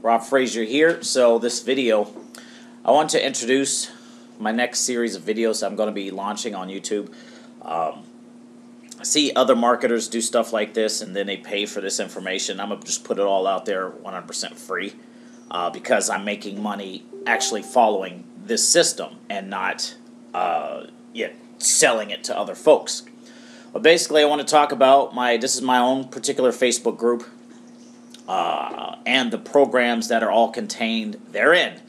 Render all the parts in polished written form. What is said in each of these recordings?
Rob Frazier here. So this video, I want to introduce my next series of videos I'm going to be launching on YouTube. I see other marketers do stuff like this and then they pay for this information. I'm going to just put it all out there 100% free because I'm making money actually following this system and not selling it to other folks. But basically I want to talk about this is my own particular Facebook group and the programs that are all contained therein.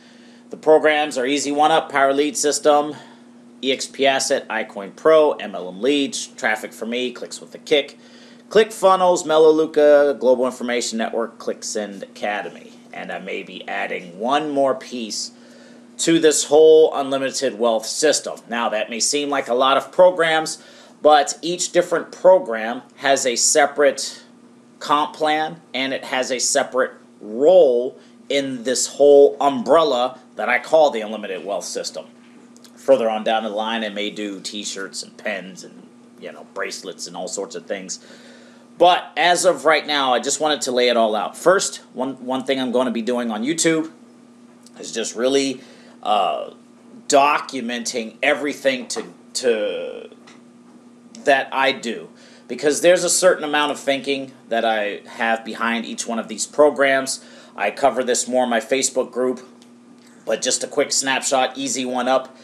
The programs are Easy One Up, Power Lead System, EXP Asset, iCoin Pro, MLM Leads, Traffic for Me, Clicks with a Kick, ClickFunnels, Melaleuca, Global Information Network, ClickSend Academy. And I may be adding one more piece to this whole unlimited wealth system. Now that may seem like a lot of programs, but each different program has a separate comp plan and it has a separate role in this whole umbrella that I call the unlimited wealth system. Further on down the line, I may do t-shirts and pens and bracelets and all sorts of things. But as of right now, I just wanted to lay it all out. First, one thing I'm going to be doing on YouTube is just really documenting everything that I do. Because there's a certain amount of thinking that I have behind each one of these programs. I cover this more in my Facebook group. But just a quick snapshot, Easy One Up,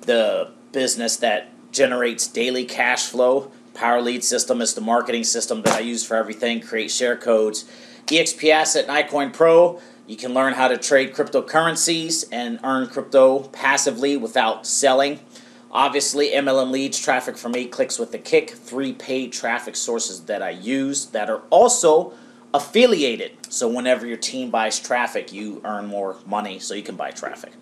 the business that generates daily cash flow. Power Lead System is the marketing system that I use for everything, create share codes. EXP Asset and iCoin Pro, you can learn how to trade cryptocurrencies and earn crypto passively without selling. Obviously, MLM Leads, Traffic for Me, Clicks with the Kick, 3 paid traffic sources that I use that are also affiliated. So whenever your team buys traffic, you earn more money so you can buy traffic.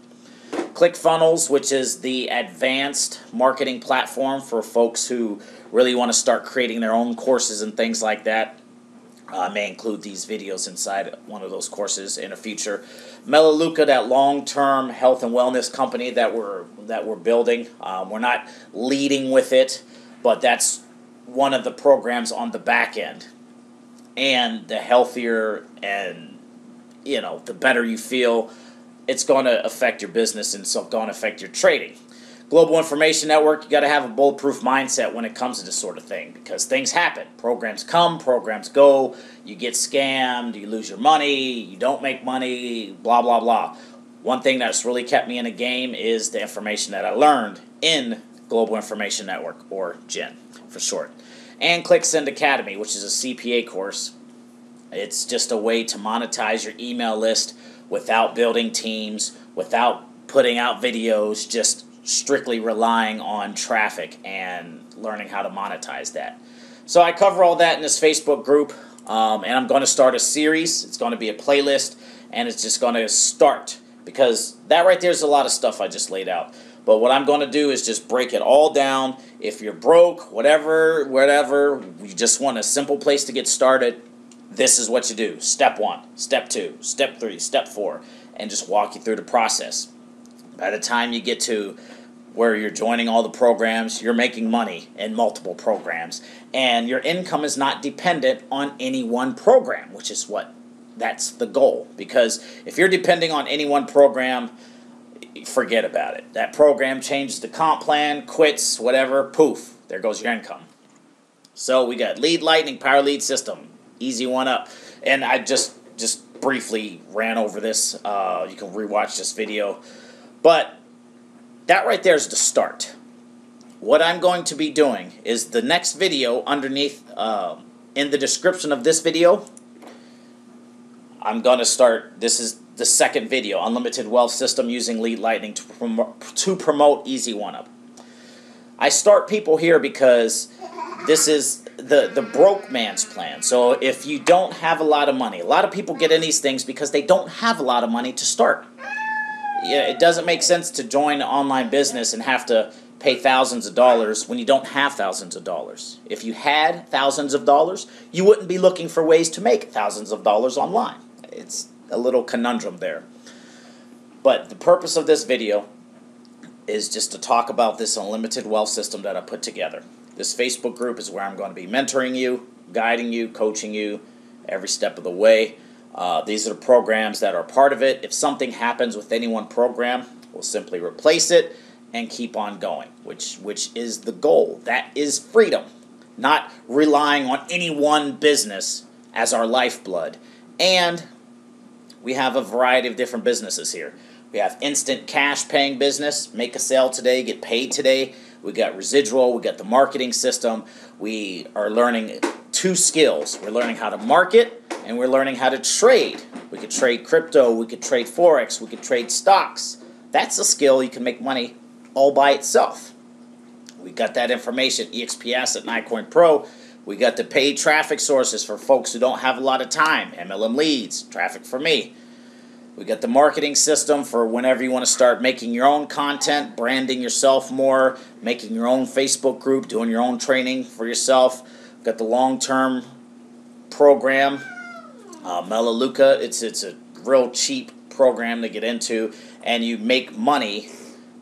ClickFunnels, which is the advanced marketing platform for folks who really want to start creating their own courses and things like that. I may include these videos inside one of those courses in the future. Melaleuca, that long-term health and wellness company that we're building. We're not leading with it, but that's one of the programs on the back end. And the healthier and the better you feel, it's going to affect your business and it's going to affect your trading. Global Information Network, you got to have a bulletproof mindset when it comes to this sort of thing because things happen. Programs come, programs go, you get scammed, you lose your money, you don't make money, blah, blah, blah. One thing that's really kept me in the game is the information that I learned in Global Information Network, or GIN for short. And ClickSend Academy, which is a CPA course. It's just a way to monetize your email list without building teams, without putting out videos, just strictly relying on traffic and learning how to monetize that. So I cover all that in this Facebook group, and I'm going to start a series. It's going to be a playlist, and it's just going to start because that right there is a lot of stuff I just laid out. But what I'm going to do is just break it all down. If you're broke, whatever, you just want a simple place to get started, this is what you do. Step 1, Step 2, Step 3, Step 4, and just walk you through the process. By the time you get to where you're joining all the programs, you're making money in multiple programs, and your income is not dependent on any one program, which is that's the goal. Because if you're depending on any one program, forget about it. That program changes the comp plan, quits, whatever, poof, there goes your income. So we got Lead Lightning, Power Lead System, Easy One Up, and I just briefly ran over this. You can rewatch this video. But that right there is the start. What I'm going to be doing is the next video underneath in the description of this video, I'm going to start, this is the second video, Unlimited Wealth System using Lead Lightning to promote Easy One Up. I start people here because this is the broke man's plan. So if you don't have a lot of money, a lot of people get in these things because they don't have a lot of money to start. Yeah, it doesn't make sense to join an online business and have to pay thousands of dollars when you don't have thousands of dollars. If you had thousands of dollars, you wouldn't be looking for ways to make thousands of dollars online. It's a little conundrum there. But the purpose of this video is just to talk about this unlimited wealth system that I put together. This Facebook group is where I'm going to be mentoring you, guiding you, coaching you every step of the way. These are the programs that are part of it. If something happens with any one program, we'll simply replace it and keep on going, which is the goal. That is freedom, not relying on any one business as our lifeblood. And we have a variety of different businesses here. We have instant cash paying business, make a sale today, get paid today. We got residual, we got the marketing system. We are learning 2 skills. We're learning how to market and we're learning how to trade. We could trade crypto, we could trade Forex, we could trade stocks. That's a skill you can make money all by itself. We got that information, EXP Asset, Nikoin Pro. We got the paid traffic sources for folks who don't have a lot of time. MLM Leads, Traffic for Me. We got the marketing system for whenever you want to start making your own content, branding yourself more, making your own Facebook group, doing your own training for yourself. We've got the long-term program, Melaleuca. It's a real cheap program to get into, and you make money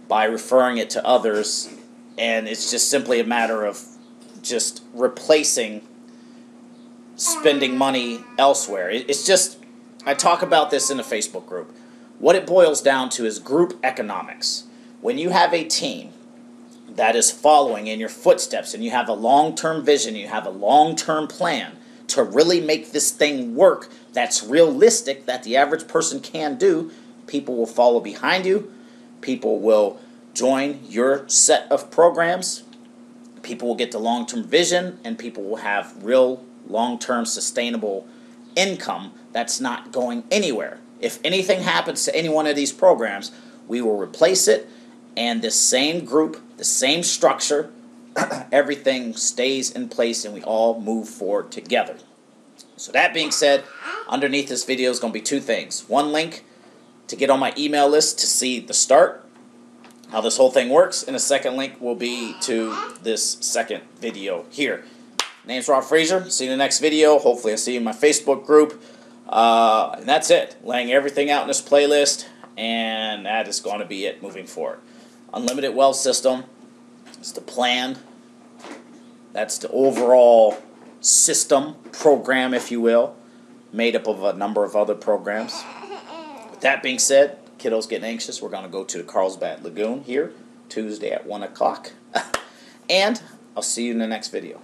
by referring it to others, and it's just simply a matter of just replacing spending money elsewhere. It's just, I talk about this in the Facebook group. What it boils down to is group economics. When you have a team that is following in your footsteps and you have a long-term vision, you have a long-term plan to really make this thing work that's realistic, that the average person can do, people will follow behind you. People will join your set of programs. People will get the long-term vision, and people will have real long-term sustainable income that's not going anywhere. If anything happens to any one of these programs, we will replace it, and the same group, the same structure, everything stays in place, and we all move forward together. So that being said, underneath this video is going to be 2 things. 1 link to get on my email list to see the start, how this whole thing works, and a 2nd link will be to this 2nd video here. Name's Rob Frazier. See you in the next video. Hopefully I'll see you in my Facebook group. And that's it. Laying everything out in this playlist, and that is going to be it moving forward. Unlimited Wealth System is the plan. That's the overall system, program, if you will, made up of a number of other programs. With that being said, kiddos getting anxious, we're going to go to the Carlsbad Lagoon here Tuesday at 1 o'clock. And I'll see you in the next video.